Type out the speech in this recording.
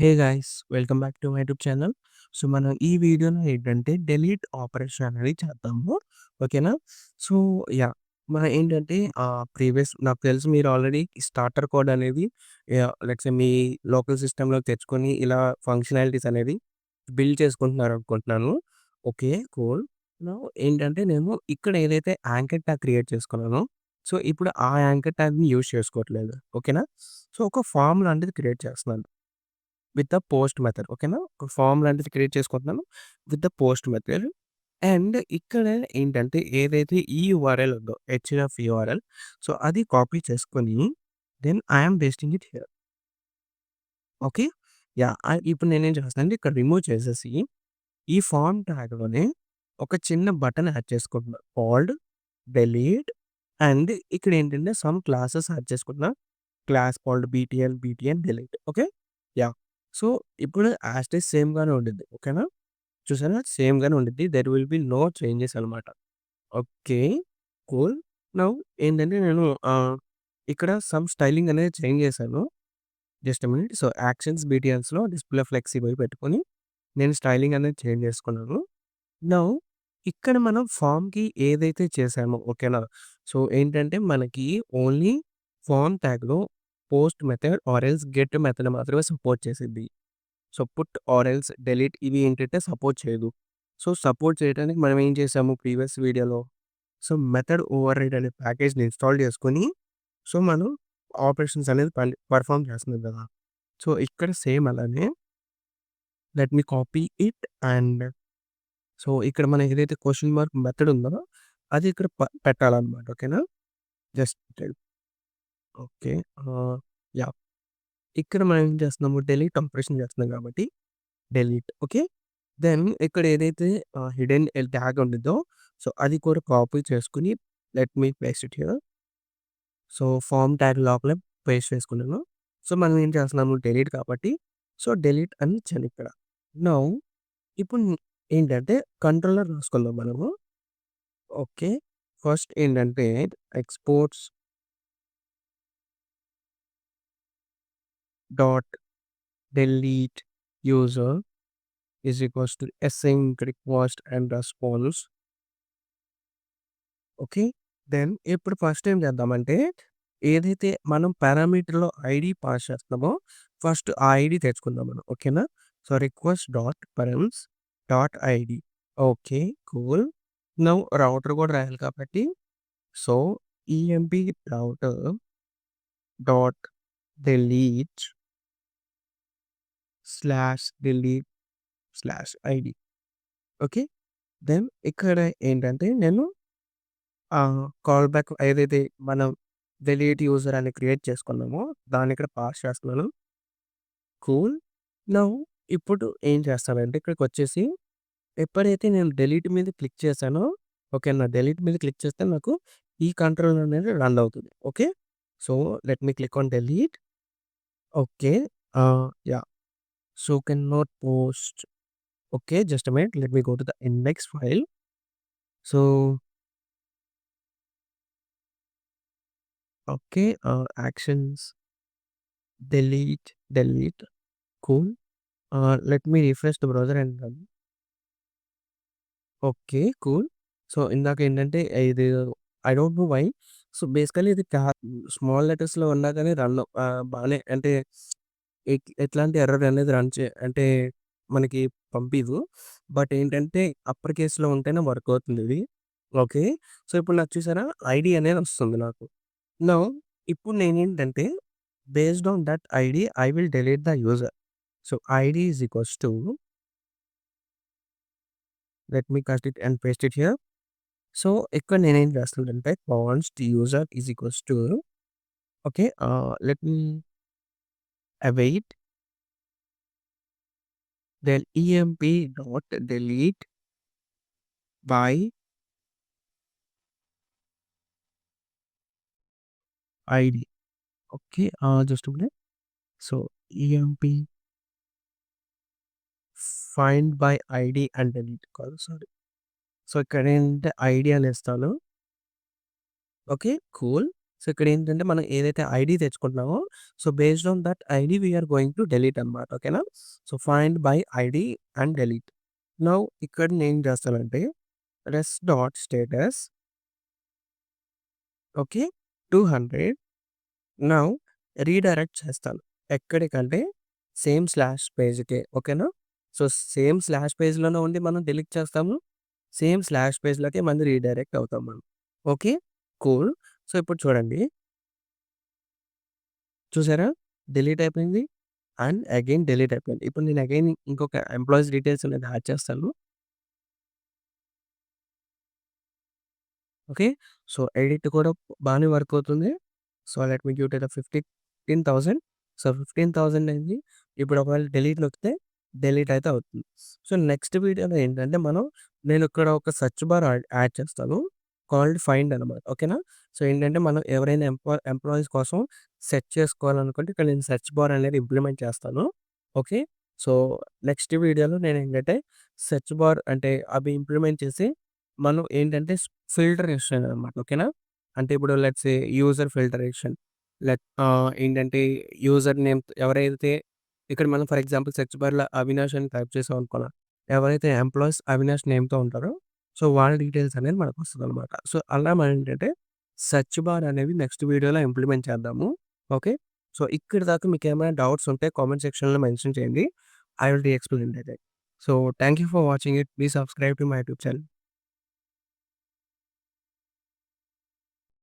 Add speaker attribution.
Speaker 1: Hey guys welcome back to my YouTube channel. So, మనం ఈ వీడియోలో ఏంటంటే డెలీట్ ఆపరేషన్ అనేది చేద్దాము. ఓకేనా? So, yeah! మనం ఏంటంటే ప్రీవియస్ నాకు తెలుసు మీరు ఆల్రెడీ స్టార్టర్ కోడ్ అనేది లెట్స్ సే మీ లోకల్ సిస్టమ్‌లోకి తెచ్చుకొని ఇలా ఫంక్షనాలిటీస్ అనేది బిల్డ్ చేసుకుంటున్నారు అనుకుంటున్నాను. ఓకే. కూల్. నౌ ఏంటంటే నేను ఇక్కడ ఏదైతే యాంకర్ ట్యాగ్ క్రియేట్ చేసుకున్నానో, సో, ఇప్పుడు ఆ యాంకర్ ట్యాగ్‌ని యూజ్ చేసుకోవట్లేదు. ఓకేనా? సో, ఒక ఫార్మ్ లాంటిది క్రియేట్ చేస్తున్నాను. With the post method. ఓకేనా? ఒక ఫార్మ్ లాంటిది క్రియేట్ చేసుకుంటున్నాను with the post method. And ఇక్కడ ఏంటంటే ఏదైతే ఈ యూఆర్ఎల్ ఉందో హెచ్‌ఎఫ్ యూఆర్ఎల్, సో, అది కాపీ చేసుకొని then I am pasting it here. Okay. Yeah! ఇప్పుడు నేనేం చేస్తానంటే ఇక్కడ రిమూవ్ చేసేసి ఈ ఫార్మ్ ట్యాగ్‌లోనే ఒక చిన్న బటన్ యాడ్ చేసుకుంటున్నా. Called delete. అండ్ ఇక్కడ ఏంటంటే సమ్ క్లాసెస్ యాడ్ చేసుకుంటున్నా. Class called BTN delete. Okay. Yeah! So, ఇప్పుడు యాజ్ ఇట్ ఈజ్ సేమ్ గానే ఉండిద్ది. ఓకేనా? చూసారా? సేమ్ గానే ఉండిద్ది. There will be no changes అనమాట. ఓకే. కూల్. నౌ ఏంటంటే నేను ఇక్కడ సమ్ స్టైలింగ్ అనేది చేంజ్ చేశాను. Just a minute. So, actions బీటీఎన్స్‌లో డిస్‌ప్లే ఫ్లెక్సిబుల్ పెట్టుకొని నేను స్టైలింగ్ అనేది చేంజ్ చేసుకున్నాను. నౌ ఇక్కడ మనం ఫార్మ్‌కి ఏదైతే చేసామో ఓకేనా? సో, ఏంటంటే మనకి ఓన్లీ ఫార్మ్ ట్యాగ్‌లో post method or else get method మాత్రమే సపోర్ట్ చేసిద్ది. So, put or else delete ఇవి ఏంటంటే సపోర్ట్ చేయదు. సో, సపోర్ట్ చేయడానికి మనం ఏం చేసాము ప్రీవియస్ వీడియోలో, సో, మెథడ్ ఓవర్‌రైడ్ అనే ప్యాకేజ్‌ని ఇన్‌స్టాల్ చేసుకొని, సో, మనం ఆపరేషన్స్ అనేది పెర్ఫార్మ్ చేస్తున్నాం కదా! సో, ఇక్కడ సేమ్ అలానే let me copy it and so, ఇక్కడ మనం ఏదైతే క్వెషన్ మార్క్ మెథడ్ ఉందో, అది ఇక్కడ పెట్టాలన్నమాట. ఓకేనా? Just okay. యాహ్! ఇక్కడ మనం ఏం చేస్తున్నాము డిలీట్ ఆపరేషన్ చేస్తున్నాం కాబట్టి డిలీట్. ఓకే. దెన్ ఇక్కడ ఏదైతే హిడెన్ ట్యాగ్ ఉండిద్దో, సో, అది కూడా కాపీ చేసుకొని let me paste it here. So, form tag లోపలే పేస్ట్ చేసుకున్నాను. సో, మనం ఏం చేస్తున్నాము డిలీట్ కాబట్టి, సో, డిలీట్ అని ఇచ్చాను ఇక్కడ. నౌ ఇప్పుడు ఏంటంటే కంట్రోలర్ రాసుకుందాం మనము. ఓకే. ఫస్ట్ ఏంటంటే exports dot delete user is equals to assign request and response. Okay. Then ఇప్పుడు ఫస్ట్ ఏం చేద్దామంటే, ఏదైతే మనం పారామీటర్‌లో ఐడీ పాస్ చేస్తున్నామో, ఫస్ట్ ఆ ఐడీ తెచ్చుకుందాం మనం. ఓకేనా? So, request dot params dot ID. Okay. Cool. Now router కూడా రాయాలి కాబట్టి, so, EMP router dot delete slash delete slash ID. Okay. Then ఇక్కడ ఏంటంటే నేను కాల్ బ్యాక్ ఏదైతే మనం డిలీట్ యూజర్ అని క్రియేట్ చేసుకున్నామో, దాన్ని ఇక్కడ పాస్ చేస్తున్నాను. కూల్. నౌ ఇప్పుడు ఏం చేస్తానంటే ఇక్కడికొచ్చేసి ఎప్పుడైతే నేను డిలీట్ మీద క్లిక్ చేశానో, ఓకేనా? డిలీట్ మీద క్లిక్ చేస్తే నాకు ఈ కంట్రోల్ అనేది రన్ అవుతుంది. Okay. So, let me click on delete. Okay. Yeah! So, can not post. Okay. Just a minute. Let me go to the index file. So, okay. Actions delete. Cool. Let me refresh the browser and run. Okay. Cool. So, ఇందాకేంటంటే ఇది I don't know why. So, basically ఇది small లెటర్స్‌లో ఉన్నా గాని బానే అంటే ఎట్లాంటి error అనేది రన్ అంటే మనకి పంపీదు. బట్ ఏంటంటే అప్పర్ కేస్‌లో ఉంటేనే వర్క్ అవుతుందిది. ఓకే. సో, ఇప్పుడు నాకు చూసారా ఐడీ అనేది వస్తుంది నాకు. నౌ ఇప్పుడు నేనేంటంటే based on that ID I will delete the user. So, ID is equals to let me cut it and paste it here. So, ఇక్కడ నేనేం చేస్తున్నానంటే const user is equals to okay. Let me await then EMP dot delete by ID. Okay. Just a minute. So, EMP find by ID and delete కాదు sorry. So, ఇక్కడ ఏంటంటే ID అని ఇస్తాను. Okay. Cool. So, ఇక్కడేంటంటే మనం ఏదైతే ID తెచ్చుకుంటున్నామో, so, based on that ID we are going to delete అనమాట. ఓకేనా? So, find by ID and delete. Now ఇక్కడ నేనేం చేస్తానంటే res dot status okay. 200 now redirect చేస్తాను. ఎక్కడికంటే సేమ్ స్లాష్ పేజ్‌కే. ఓకేనా? సో, సేమ్ స్లాష్ పేజ్‌లోనే ఉండి మనం డిలీట్ చేస్తాము. సేమ్ స్లాష్ పేజ్‌లోకే మళ్ళీ రీడైరెక్ట్ అవుతాం మనం. ఓకే. కూల్. సో, ఇప్పుడు చూడండి. చూసారా? డిలీట్ అయిపోయింది. అండ్ అగైన్ డిలీట్ అయిపోయింది. ఇప్పుడు నేను అగైన్ ఇంకొక ఎంప్లాయీస్ డీటెయిల్స్ అనేది యాడ్ చేస్తాను. ఓకే. సో, ఎడిట్ కూడా బానే వర్క్ అవుతుంది. So, let me give it 15,000 so, 15,000 అయింది. ఇప్పుడు ఒకవేళ డిలీట్ నొక్కితే డిలీట్ అయితే అవుతుంది. సో, నెక్స్ట్ వీడియోలో ఏంటంటే నేను ఇక్కడ ఒక సెర్చ్ బార్ యాడ్ చేస్తాను. కాల్డ్ ఫైండ్ అనమాట. ఓకేనా? సో, ఏంటంటే మనం ఎవరైనా ఎంప్లాయీస్ కోసం సెర్చ్ చేసుకోవాలనుకుంటే ఇక్కడ నేను సెర్చ్ బార్ అనేది ఇంప్లిమెంట్ చేస్తాను. ఓకే. సో, నెక్స్ట్ వీడియోలో నేనేంటంటే సెర్చ్ బార్ అంటే అవి ఇంప్లిమెంట్ చేసి మనం ఏంటంటే ఫిల్టరేషన్ అనమాట. ఓకేనా? అంటే ఇప్పుడు లెట్స్ సే యూజర్ ఫిల్టరేషన్ ఏంటంటే యూజర్ నేమ్ ఎవరైతే ఇక్కడ మనం ఫర్ ఎగ్జాంపుల్ సెర్చ్ బార్‌లో అవినాష్ అని టైప్ చేసామనుకున్నా. ఎవరైతే ఎంప్లాయీస్ అవినాష్ నేమ్‌తో ఉంటారో సో, వాళ్ళ డీటెయిల్స్ అనేది మనకొస్తదనమాట. సో, అలా మనం ఏంటంటే సెర్చ్ బార్ అనేవి నెక్స్ట్ వీడియోలో ఇంప్లిమెంట్ చేద్దాము. ఓకే. సో, ఇక్కడి దాకా మీకేమైనా డౌట్స్ ఉంటే కామెంట్ సెక్షన్‌లో మెన్షన్ చేయండి. I will explain that. So, thank you for watching it. Please subscribe to my YouTube channel.